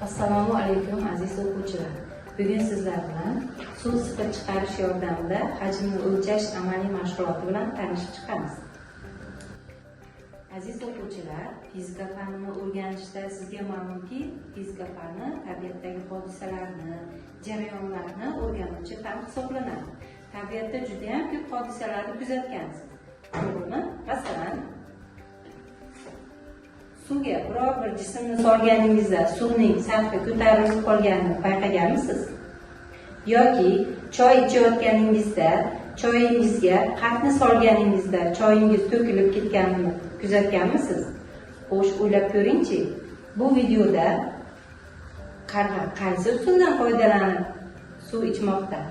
Assalomu alaykum aziz o'quvchilar. Bugun sizlar bilan suv siqib chiqarish yordamida hajmni o'lchash amaliy mashg'uloti bilan tanishib chiqamiz. Aziz o'quvchilar, fizika fanini o'rganishda sizga ma'lumki, fizika fani tabiatdagi hodisalarni, jarayonlarni o'rganuvchi fan hisoblanadi. Tabiatda juda ham ko'p hodisalarni kuzatgansiz. To'g'rimi? Masalan, suvga biror bir jismni solganingizda suvning sathi ko'tarilib qolganini payqaganmisiz? Yoki choy ichayotganingizda choyingizga qatni solganingizda choyingiz to'kilib ketganini kuzatganmisiz? Xo'sh, o'ylab ko'ringchi, bu videoda qarg'a qaysi usuldan foydalanib suv ichmoqda?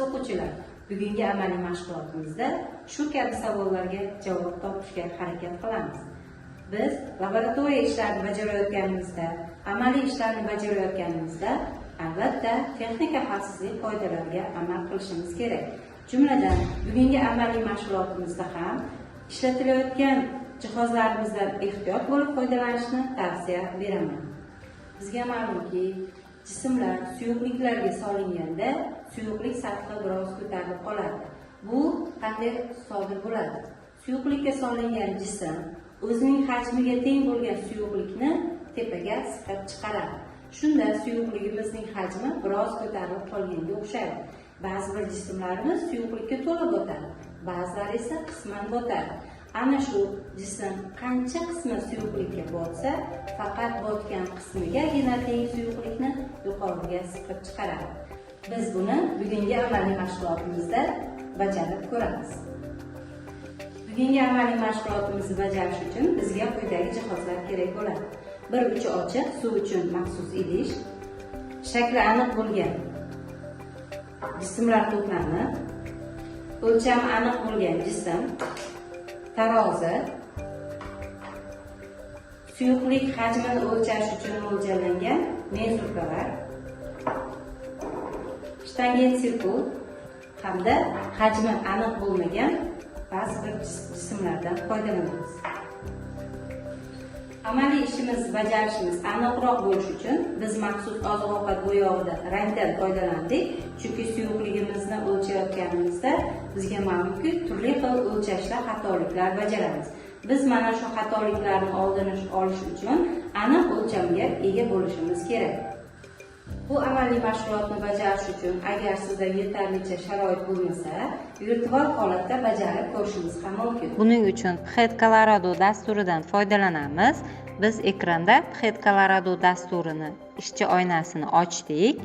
O'quvchilar, bugungi amaliy mashg'ulotimizda shu kabi savollarga javob topishga harakat qilamiz. Biz laboratoriya ishlarini bajarayotganimizda, amaliy ishlarni bajarayotganimizda albatta texnika xavfsizlik qoidalariga amal qilishimiz kerak. Jumladan, bugungi amaliy mashg'ulotimizda ham ishlatilayotgan jihozlarimizdan ehtiyot bo'lib foydalanishni tavsiya beraman. Bizga ma'lumki, jismlar suyuqliklarga solinganda suyuqlik sathi biroz ko'tarilib qoladi. Bu qanday sodir bo'ladi? Suyuqlikka solingan jism o'zining hajmiga teng bo'lgan suyuqlikni tepaga siqib chiqaradi. Shunda suyuqligimizning hajmi biroz ko'tarilib qolganga o'xshaydi. Ba'zi bir jismlarimiz suyuqlikka to'la botadi, ba'zilari esa qisman botadi. Ana shu jism qancha qismi suyuqlikka botsa, faqat botgan qismigagina teng suyuqlikni yuqoriga siqib chiqaradi. Biz buni bugungi amaliy mashg'ulotimizda bajarib ko'ramiz. Bugungi amaliy mashg'ulotimizni bajarish uchun bizga quyidagi jihozlar kerak bo'ladi. Bir uchi ochiq suv uchun maxsus idish, shakli aniq bo'lgan jismlar to'plami, o'lchami aniq bo'lgan jism, tarozi, suyuqlik hajmini o'lchash uchun mo'ljallangan mezurkalar, shtanget sirkul hamda hajmi aniq bo'lmagan ba'zi bir jismlardan foydalanamiz. Amaliy ishimizni bajarishimiz aniqroq bo'lishi uchun biz maxsus oziq-ovqat bo'yog'ida rangdan foydalandik. Chunki suyuqligimizni o'lchayotganimizda bizga ma'lumki, turli xil o'lchashda xatoliklar bajaramiz. Biz mana shu xatoliklarni oldini olish uchun aniq o'lchamga ega bo'lishimiz kerak. Bu amaliy mashg'ulotni bajarish uchun agar sizda yetarlicha sharoit bo'lmasa, virtual holatda bajarib ko'rishingiz ham mumkin. Buning uchun Pxed Colorado dasturidan foydalanamiz. Biz ekranda Pxed Colorado dasturini ishchi oynasini ochdik.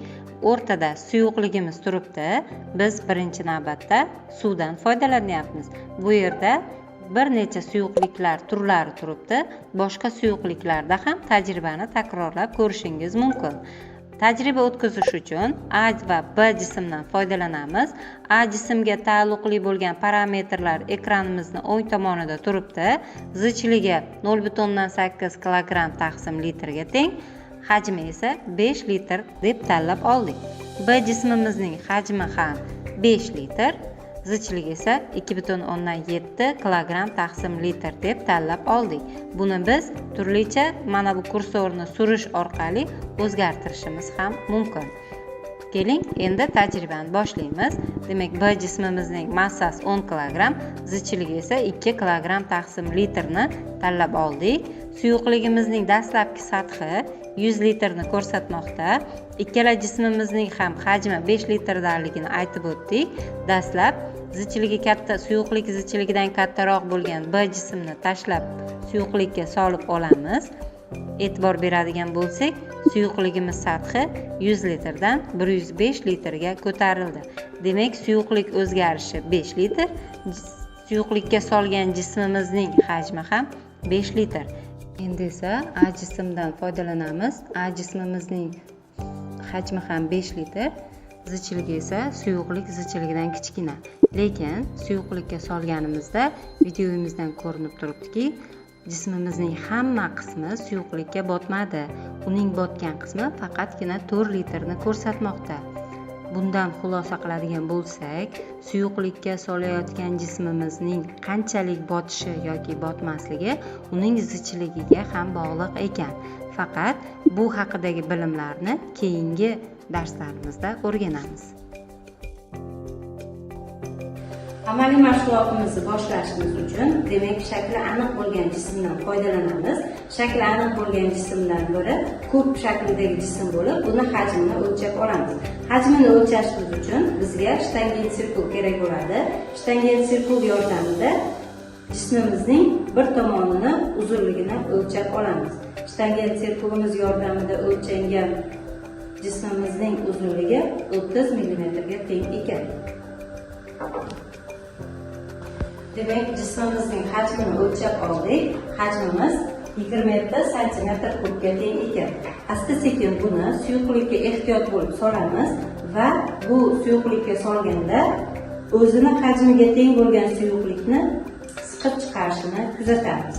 O'rtada suyuqligimiz turibdi. Biz birinchi navbatda suvdan foydalanyapmiz. Bu yerda bir necha suyuqliklar turlari turibdi. Boshqa suyuqliklarda ham tajribani takrorlab ko'rishingiz mumkin. Tajriba o'tkazish uchun A va B jismdan foydalanamiz. A jismga taalluqli bo'lgan parametrlar ekranimizning o'ng tomonida turibdi. Zichligi 0,8 kg taqsim litrga teng, hajmi esa 5 litr deb tanlab oldik. B jismimizning hajmi ham 5 litr, zichligi esa 2,7 kg taqsim litr deb tanlab oldik. Buni biz turlicha mana bu kursorni surish orqali o'zgartirishimiz ham mumkin. Keling, endi tajribani boshlaymiz. Demak, B jismimizning massasi 10 kg, zichligi esa 2 kg taqsim litrni tanlab oldik. Suyuqligimizning dastlabki sathi 100 litrni ko'rsatmoqda. Ikkala jismimizning ham hajmi 5 litrdanligini aytib o'tdik. Dastlab zichligi katta, suyuqlik zichligidan kattaroq bo'lgan B jismni tashlab suyuqlikka solib olamiz. E'tibor beradigan bo'lsak, suyuqligimiz sathi 100 litrdan 105 litrga ko'tarildi. Demak, suyuqlik o'zgarishi 5 litr, suyuqlikka solgan jismimizning hajmi ham 5 litr. Endi esa A jismdan foydalanamiz. A jismimizning hajmi ham 5 litr, zichligi esa suyuqlik zichligidan kichkina. Lekin suyuqlikka solganimizda videomizdan ko'rinib turibdiki, jismimizning hamma qismi suyuqlikka botmadi. Uning botgan qismi faqatgina 4 litrni ko'rsatmoqda. Bundan xulosa qiladigan bo'lsak, suyuqlikka solayotgan jismimizning qanchalik botishi yoki botmasligi uning zichligiga ham bog'liq ekan. Faqat bu haqidagi bilimlarni keyingi darslarimizda o'rganamiz. Amaliy mashg'ulotimizni boshlashimiz uchun, demak, shakli aniq bo'lgan jismdan foydalanamiz. Shakli aniq bo'lgan jismdan biri kub shaklidagi jism bo'lib, buni hajmini o'lchab olamiz. Hajmini o'lchashimiz uchun bizga shtangent sirkul kerak bo'ladi. Shtangent sirkul yordamida jismimizning bir tomonini uzunligini o'lchab olamiz. Shtangent sirkulimiz yordamida o'lchangan jismimizning uzunligi 30 mm ga teng ekan. Demak, jismimizning hajmini o'lchab oldik. Hajmimiz 27 cm3 ga teng ekan. Asta-sekin buni suyuqlikka ehtiyot bo'lib solamiz va bu suyuqlikka solganda o'zini hajmiga teng bo'lgan suyuqlikni siqib chiqarishini kuzatamiz.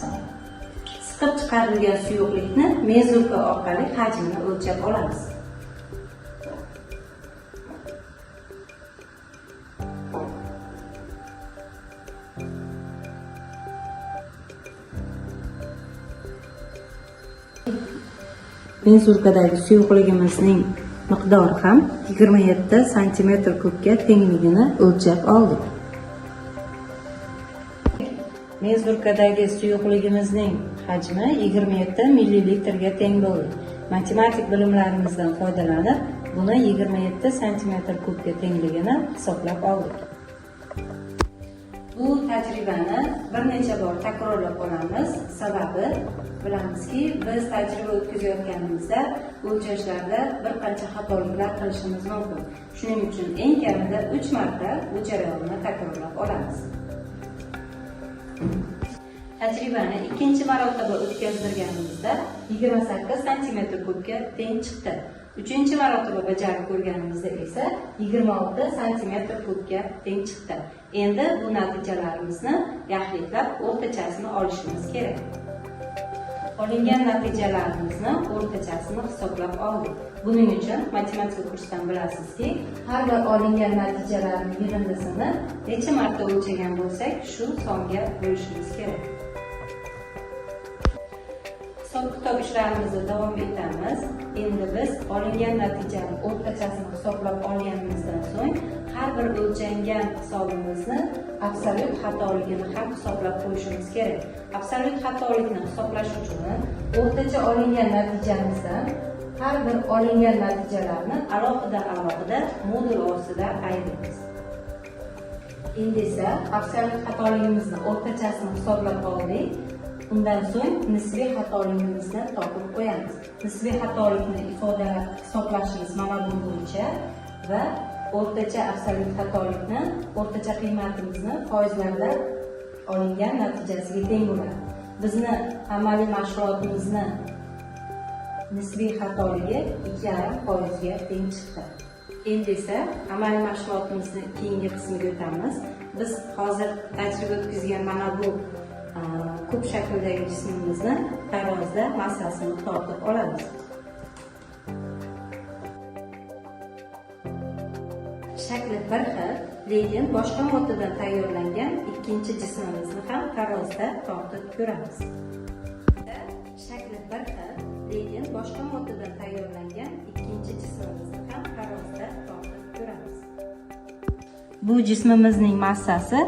Siqib chiqarilgan suyuqlikni mezurka orqali hajmini o'lchab olamiz. Mezurkadagi suyuqligimizning miqdori ham 27 cm3 ga tengligini o'lchab oldik. Mezurkadagi suyuqligimizning hajmi 27 ml ga teng bo'ldi. Matematik bilimlarimizdan foydalanib, buni 27 cm3 ga tengligini hisoblab oldik. Bu tajribani bir necha bor takrorlab olamiz. Sababi, bilamizki, biz tajriba o'tkazayotganimizda o'lchashlarda bir qancha xatoliklar qilishimiz mumkin. Shuning uchun eng kamida 3 marta bu jarayonni takrorlab olamiz. Tajribani ikkinchi marotaba o'tkazdirganimizda 28 cm3 ga teng chiqdi. Uchinchi marotaba bajarib ko'rganimizda esa 26 cm3 ga teng chiqdi. Endi bu natijalarimizni yaxlitlab o'rtachasini olishimiz kerak. Olingan natijalarimizni o'rtachasini hisoblab oldik. Buning uchun matematika kursidan bilasizki, har bir olingan natijalarning yig'indisini necha marta o'lchagan bo'lsak, shu songa bo'lishimiz kerak. Hisob-kitob ishlarimizni davom etamiz. Endi biz olingan natijani o'rtachasini hisoblab olganimizdan so'ng, har bir o'lchangan hisobimizni absolyut xatoligini ham hisoblab qo'yishimiz kerak. Absolyut xatolikni hisoblash uchun o'rtacha olingan natijamizdan har bir olingan natijalarni alohida modul ostida ayiramiz. Endi esa absolyut xatoligimizni o'rtachasini hisoblab oldik. Undan so'ng nisbiy xatoligimizni topib qo'yamiz. Nisbiy xatolikni hisoblashimiz mana bu bo'yicha va o'rtacha absolyut xatolikni, o'rtacha qiymatimizni foizlarda olingan natijasiga teng bo'ladi. Bizni amaliy mashg'ulotimizni nisbiy xatoligi 2,5% ga teng chiqdi. Endi esa amaliy mashg'ulotimizni keyingi qismiga o'tamiz. Biz hozir tajriba o'tkazgan mana bu kub shaklidagi jismimizni tarozda massasini tortib olamiz. Shakli bir xil, lekin boshqa moddadan tayyorlangan ikkinchi jismimizni ham tarozda tortib ko'ramiz. Shakli bir xil, lekin boshqa moddadan tayyorlangan ikkinchi jismimizni ham tarozda tortib ko'ramiz. Bu jismimizning massasi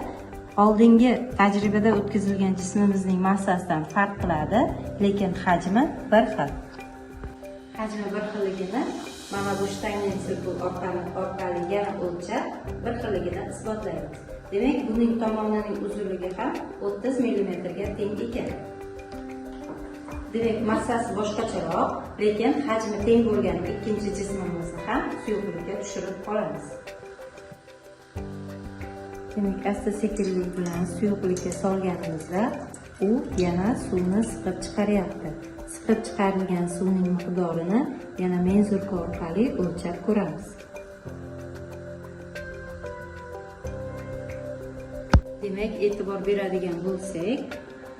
oldingi tajribada o'tkazilgan jismimizning massasidan farq qiladi, lekin hajmi bir xil. Hajmi bir xilligini mana bu shtangent sirkul orqali yana o'lchab, bir xilligini isbotlaymiz. Demak, buning tomonining uzunligi ham 30 mm ga teng ekan. Demak, massasi boshqacharoq, lekin hajmi teng bo'lgan ikkinchi jismimizni ham suyuqlikka tushirib olamiz. Demak, asta-sekinlik bilan suyuqlikka solganimizda u yana suvni siqib chiqaryapti. Siqib chiqarilgan suvning miqdorini yana menzurka orqali o'lchab ko'ramiz. Demak, e'tibor beradigan bo'lsak,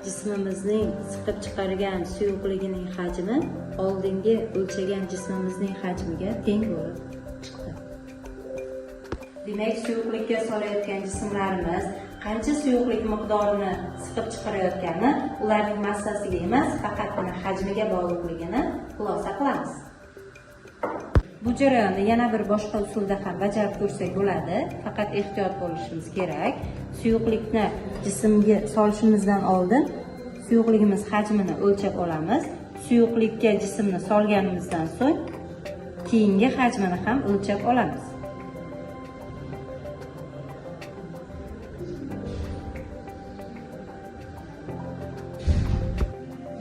jismimizning siqib chiqargan suyuqligining hajmi oldingi o'lchagan jismimizning hajmiga teng bo'lib chiqdi. Demak, suyuqlikka solayotgan jismlarimiz qancha suyuqlik miqdorini siqib chiqarayotgani ularning massasiga emas, faqatgina hajmiga bog'liqligini xulosa qilamiz. Bu jarayonni yana bir boshqa usulda ham bajarib ko'rsak bo'ladi, faqat ehtiyot bo'lishimiz kerak. Suyuqlikni jismga solishimizdan oldin suyuqligimiz hajmini o'lchab olamiz. Suyuqlikka jismni solganimizdan so'ng keyingi hajmini ham o'lchab olamiz.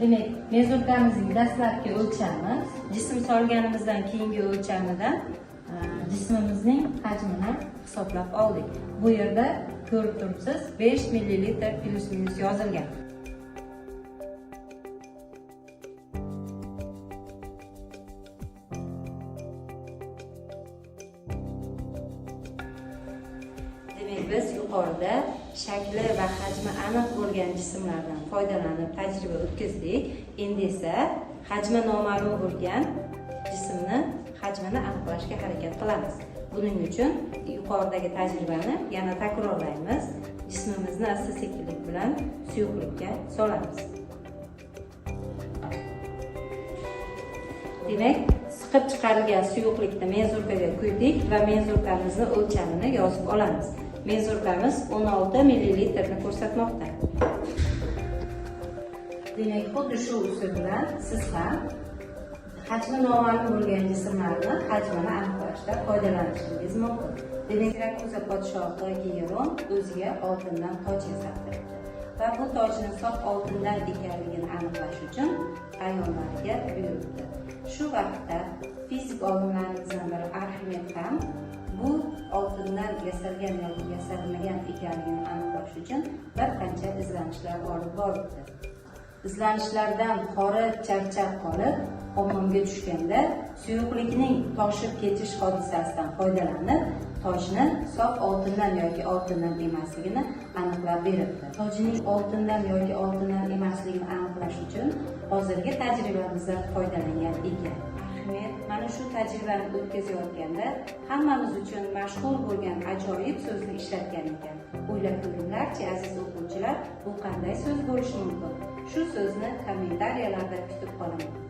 Demak, mezurkamizning dastlabki o'lchami jism solganimizdan keyingi o'lchamidan jismimizning hajmini hisoblab oldik. Bu yerda ko'rib turibsiz, 5 ml plus minus yozilgan. Demak, biz yuqorida shakli va hajmi aniq bo'lgan jismlardan foydalanib tajriba o'tkazdik. Endi esa hajmi noma'lum bo'lgan jismni hajmini aniqlashga harakat qilamiz. Buning uchun yuqoridagi tajribani yana takrorlaymiz. Jismimizni asta-sekinlik bilan suyuqlikka solamiz. Demak, siqib chiqarilgan suyuqlikni menzurkaga quydik va menzurkamizni o'lchamini yozib olamiz. Menzurkamiz 16 ml ni ko'rsatmoqda. Demak, xuddi shu usul bilan siz ham hajmi noma'lum bo'lgan jismlarni hajmini aniqlashda foydalanishingiz mumkin. Demak, Sirakuza podshohi Gigeron o'ziga oltindan toj yasatirdi va bu tojni sof oltindan ekanligini aniqlash uchun ayollarga buyurdi. Shu vaqtda fizik olimlarimizdan biri Arximed ham bu oltindan yasalgan yoki yasalmagan ekanligini aniqlash uchun bir qancha izlanishlar olib boribdi. Izlanishlardan horib charchab qolib, ommonga tushganda suyuqlikning toshib ketish hodisasidan foydalanib, toshni sof oltindan yoki oltindan emasligini aniqlab beribdi. Tojning oltindan yoki oltindan emasligini aniqlash uchun hozirgi tajribamizdan foydalangan ekan. Ahmed mana shu tajribani o'tkazayotganda hammamiz uchun mashhur bo'lgan ajoyib so'zni ishlatgan ekan. O'ylab ko'ringlarchi, aziz o'quvchilar, bu qanday so'z bo'lishi mumkin? Shu so'zni kommentariyalarda kutib qolaman.